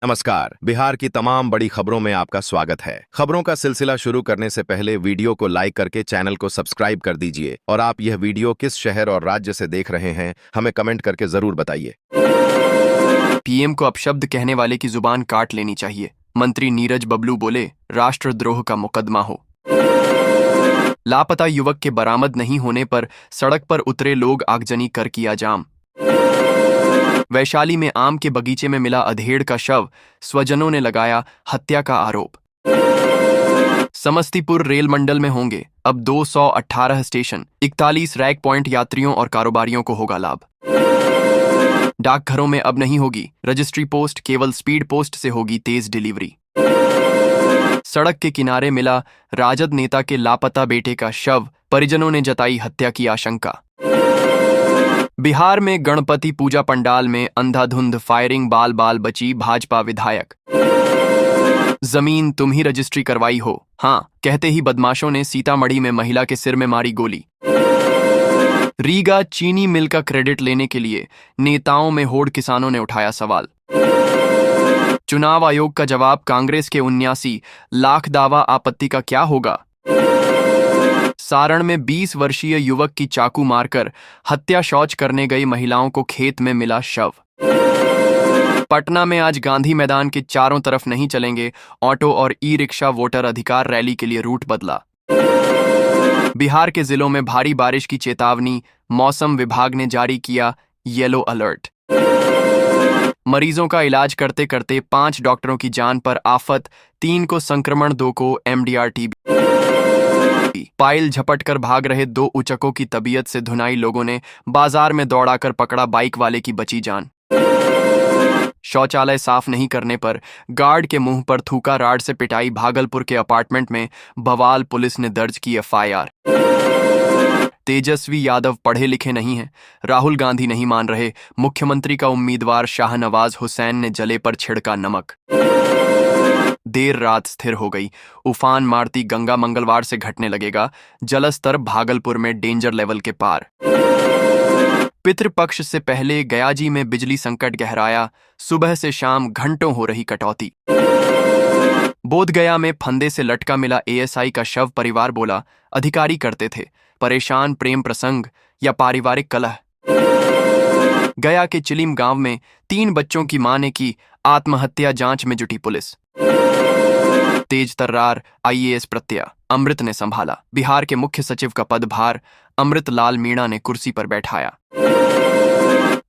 नमस्कार। बिहार की तमाम बड़ी खबरों में आपका स्वागत है। खबरों का सिलसिला शुरू करने से पहले वीडियो को लाइक करके चैनल को सब्सक्राइब कर दीजिए और आप यह वीडियो किस शहर और राज्य से देख रहे हैं हमें कमेंट करके जरूर बताइए। पीएम को अपशब्द कहने वाले की जुबान काट लेनी चाहिए। मंत्री नीरज बबलू बोले, राष्ट्रद्रोह का मुकदमा हो। लापता युवक के बरामद नहीं होने पर सड़क पर उतरे लोग आगजनी कर किया जाम। वैशाली में आम के बगीचे में मिला अधेड़ का शव, स्वजनों ने लगाया हत्या का आरोप। समस्तीपुर रेल मंडल में होंगे अब 218 स्टेशन, 41 रैक पॉइंट, यात्रियों और कारोबारियों को होगा लाभ। डाकघरों में अब नहीं होगी रजिस्ट्री पोस्ट, केवल स्पीड पोस्ट से होगी तेज डिलीवरी। सड़क के किनारे मिला राजद नेता के लापता बेटे का शव, परिजनों ने जताई हत्या की आशंका। बिहार में गणपति पूजा पंडाल में अंधाधुंध फायरिंग, बाल बाल बची भाजपा विधायक। जमीन तुम ही रजिस्ट्री करवाई हो, हाँ कहते ही बदमाशों ने सीतामढ़ी में महिला के सिर में मारी गोली। रीगा चीनी मिल का क्रेडिट लेने के लिए नेताओं में होड़, किसानों ने उठाया सवाल। चुनाव आयोग का जवाब, कांग्रेस के 79 लाख दावा, आपत्ति का क्या होगा। सारण में 20 वर्षीय युवक की चाकू मारकर हत्या, शौच करने गई महिलाओं को खेत में मिला शव। पटना में आज गांधी मैदान के चारों तरफ नहीं चलेंगे ऑटो और ई रिक्शा, वोटर अधिकार रैली के लिए रूट बदला। बिहार के जिलों में भारी बारिश की चेतावनी, मौसम विभाग ने जारी किया येलो अलर्ट। मरीजों का इलाज करते करते 5 डॉक्टरों की जान पर आफत, 3 को संक्रमण, 2 को एमडीआर टीबी। पाइल झपट कर भाग रहे 2 उचकों की तबीयत से धुनाई लोगों ने, बाजार में दौड़ाकर पकड़ा बाइक वाले की बची जान। शौचालय साफ नहीं करने पर गार्ड के मुंह पर थूका, राड से पिटाई, भागलपुर के अपार्टमेंट में बवाल, पुलिस ने दर्ज की एफआईआर। तेजस्वी यादव पढ़े लिखे नहीं हैं, राहुल गांधी नहीं मान रहे, मुख्यमंत्री का उम्मीदवार शाहनवाज हुसैन ने जले पर छिड़का नमक। देर रात स्थिर हो गई उफान मारती गंगा, मंगलवार से घटने लगेगा जलस्तर, भागलपुर में डेंजर लेवल के पार। पितृपक्ष से पहले गयाजी में बिजली संकट गहराया, सुबह से शाम घंटों हो रही कटौती। बोधगया में फंदे से लटका मिला एएसआई का शव, परिवार बोला अधिकारी करते थे परेशान, प्रेम प्रसंग या पारिवारिक कलह। गया के चिलिम गांव में 3 बच्चों की मां ने की आत्महत्या, जांच में जुटी पुलिस। तेज तर्रार आईएएस प्रत्यय, अमृत ने संभाला बिहार के मुख्य सचिव का पदभार, अमृत लाल मीणा ने कुर्सी पर बैठाया।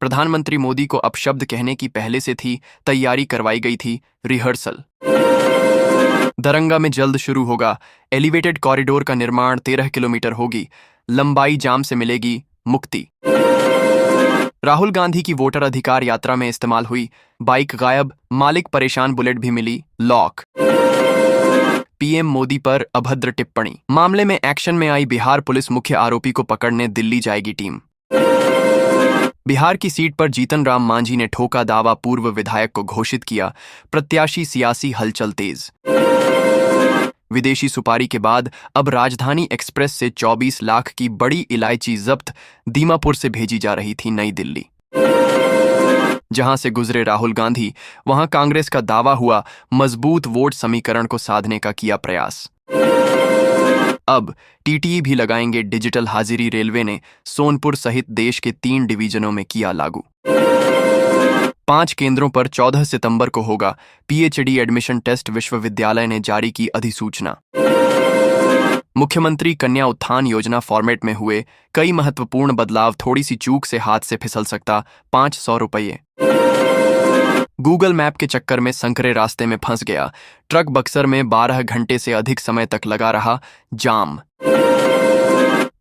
प्रधानमंत्री मोदी को अपशब्द कहने की पहले से थी तैयारी, करवाई गई थी रिहर्सल। दरंगा में जल्द शुरू होगा एलिवेटेड कॉरिडोर का निर्माण, 13 किलोमीटर होगी लंबाई, जाम से मिलेगी मुक्ति। राहुल गांधी की वोटर अधिकार यात्रा में इस्तेमाल हुई बाइक गायब, मालिक परेशान, बुलेट भी मिली लॉक। पीएम मोदी पर अभद्र टिप्पणी मामले में एक्शन में आई बिहार पुलिस, मुख्य आरोपी को पकड़ने दिल्ली जाएगी टीम। बिहार की सीट पर जीतन राम मांझी ने ठोका दावा, पूर्व विधायक को घोषित किया प्रत्याशी, सियासी हलचल तेज। विदेशी सुपारी के बाद अब राजधानी एक्सप्रेस से 24 लाख की बड़ी इलायची जब्त, दीमापुर से भेजी जा रही थी नई दिल्ली। जहां से गुजरे राहुल गांधी, वहां कांग्रेस का दावा हुआ मजबूत वोट समीकरण को साधने का किया प्रयास। अब टीटीई भी लगाएंगे डिजिटल हाजिरी, रेलवे ने सोनपुर सहित देश के 3 डिवीजनों में किया लागू। 5 केंद्रों पर 14 सितंबर को होगा पीएचडी एडमिशन टेस्ट, विश्वविद्यालय ने जारी की अधिसूचना। मुख्यमंत्री कन्या उत्थान योजना फॉर्मेट में हुए कई महत्वपूर्ण बदलाव, थोड़ी सी चूक से हाथ से फिसल सकता 500 रुपये। गूगल मैप के चक्कर में संकरे रास्ते में फंस गया ट्रक, बक्सर में 12 घंटे से अधिक समय तक लगा रहा जाम।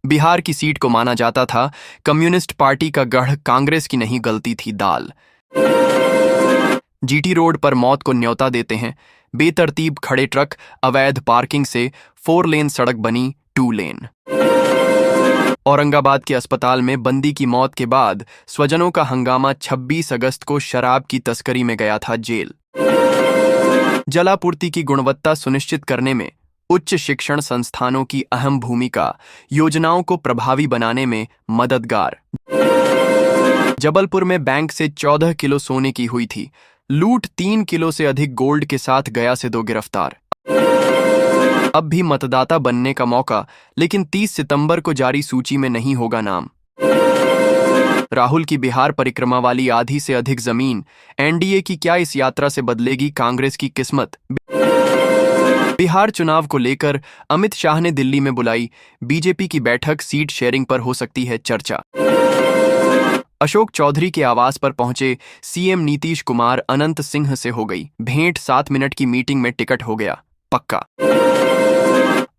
बिहार की सीट को माना जाता था कम्युनिस्ट पार्टी का गढ़, कांग्रेस की नहीं गलती थी दाल। जीटी रोड पर मौत को न्योता देते हैं बेतरतीब खड़े ट्रक, अवैध पार्किंग से 4 लेन सड़क बनी 2 लेन। औरंगाबाद के अस्पताल में बंदी की मौत के बाद स्वजनों का हंगामा, 26 अगस्त को शराब की तस्करी में गया था जेल। जलापूर्ति की गुणवत्ता सुनिश्चित करने में उच्च शिक्षण संस्थानों की अहम भूमिका, योजनाओं को प्रभावी बनाने में मददगार। जबलपुर में बैंक से 14 किलो सोने की हुई थी लूट 3 किलो से अधिक गोल्ड के साथ गया से 2 गिरफ्तार। अब भी मतदाता बनने का मौका, लेकिन 30 सितंबर को जारी सूची में नहीं होगा नाम। राहुल की बिहार परिक्रमा वाली आधी से अधिक जमीन, एनडीए की क्या इस यात्रा से बदलेगी कांग्रेस की किस्मत? बिहार चुनाव को लेकर अमित शाह ने दिल्ली में बुलाई बीजेपी की बैठक, सीट शेयरिंग पर हो सकती है चर्चा। अशोक चौधरी के आवास पर पहुंचे सीएम नीतीश कुमार, अनंत सिंह से हो गई भेंट, 7 मिनट की मीटिंग में टिकट हो गया पक्का।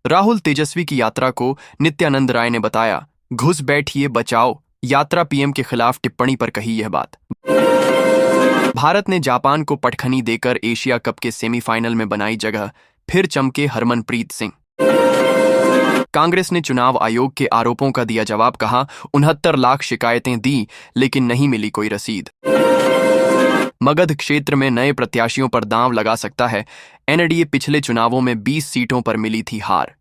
राहुल तेजस्वी की यात्रा को नित्यानंद राय ने बताया घुस बैठिए बचाओ, यात्रा पीएम के खिलाफ टिप्पणी पर कही यह बात। भारत ने जापान को पटखनी देकर एशिया कप के सेमीफाइनल में बनाई जगह, फिर चमके हरमनप्रीत सिंह। कांग्रेस ने चुनाव आयोग के आरोपों का दिया जवाब, कहा 69 लाख शिकायतें दी लेकिन नहीं मिली कोई रसीद। मगध क्षेत्र में नए प्रत्याशियों पर दांव लगा सकता है, एनडीए पिछले चुनावों में 20 सीटों पर मिली थी हार।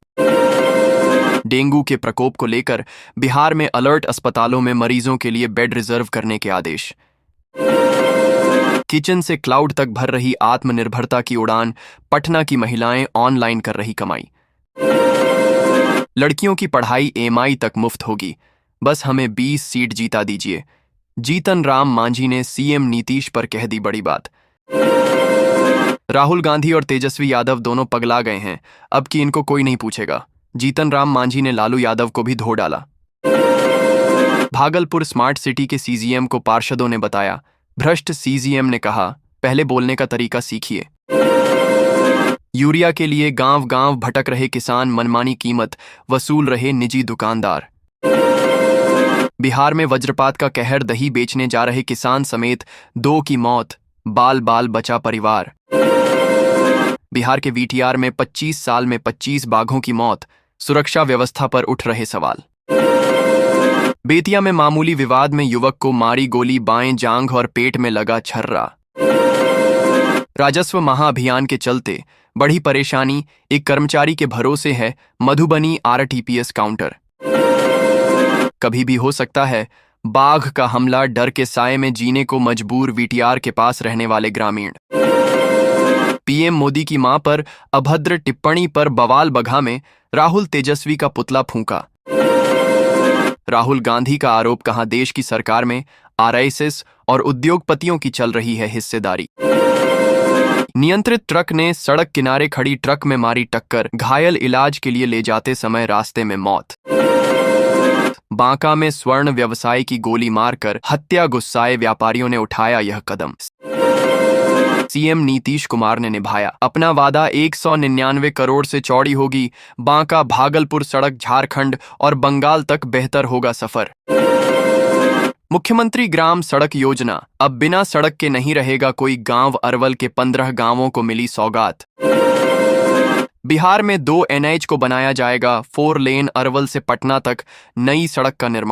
डेंगू के प्रकोप को लेकर बिहार में अलर्ट, अस्पतालों में मरीजों के लिए बेड रिजर्व करने के आदेश। किचन से क्लाउड तक भर रही आत्मनिर्भरता की उड़ान, पटना की महिलाएं ऑनलाइन कर रही कमाई। लड़कियों की पढ़ाई एमआई तक मुफ्त होगी, बस हमें 20 सीट जीता दीजिए। जीतन राम मांझी ने सीएम नीतीश पर कह दी बड़ी बात। राहुल गांधी और तेजस्वी यादव दोनों पगला गए हैं, अब कि इनको कोई नहीं पूछेगा। जीतन राम मांझी ने लालू यादव को भी धो डाला। भागलपुर स्मार्ट सिटी के सीजीएम को पार्षदों ने बताया भ्रष्ट। सीजीएम ने कहा पहले बोलने का तरीका सीखिए। यूरिया के लिए गांव गांव भटक रहे किसान, मनमानी कीमत वसूल रहे निजी दुकानदार। बिहार में वज्रपात का कहर, दही बेचने जा रहे किसान समेत 2 की मौत, बाल बाल बचा परिवार। बिहार के वीटीआर में 25 साल में 25 बाघों की मौत, सुरक्षा व्यवस्था पर उठ रहे सवाल। बेतिया में मामूली विवाद में युवक को मारी गोली, बाएं जांघ और पेट में लगा छर्रा। राजस्व महाअभियान के चलते बढ़ी परेशानी, एक कर्मचारी के भरोसे है मधुबनी आरटीपीएस काउंटर। कभी भी हो सकता है बाघ का हमला, डर के साए में जीने को मजबूर वीटीआर के पास रहने वाले ग्रामीण। पीएम मोदी की मां पर अभद्र टिप्पणी पर बवाल, बघा में राहुल तेजस्वी का पुतला फूंका। राहुल गांधी का आरोप, कहा देश की सरकार में आरएसएस और उद्योगपतियों की चल रही है हिस्सेदारी। नियंत्रित ट्रक ने सड़क किनारे खड़ी ट्रक में मारी टक्कर, घायल इलाज के लिए ले जाते समय रास्ते में मौत। बांका में स्वर्ण व्यवसायी की गोली मारकर हत्या, गुस्साए व्यापारियों ने उठाया यह कदम। सीएम नीतीश कुमार ने निभाया अपना वादा, 199 करोड़ से चौड़ी होगी बांका भागलपुर सड़क, झारखंड और बंगाल तक बेहतर होगा सफर। मुख्यमंत्री ग्राम सड़क योजना, अब बिना सड़क के नहीं रहेगा कोई गांव, अरवल के 15 गांवों को मिली सौगात। बिहार में 2 एनएच को बनाया जाएगा 4 लेन, अरवल से पटना तक नई सड़क का निर्माण।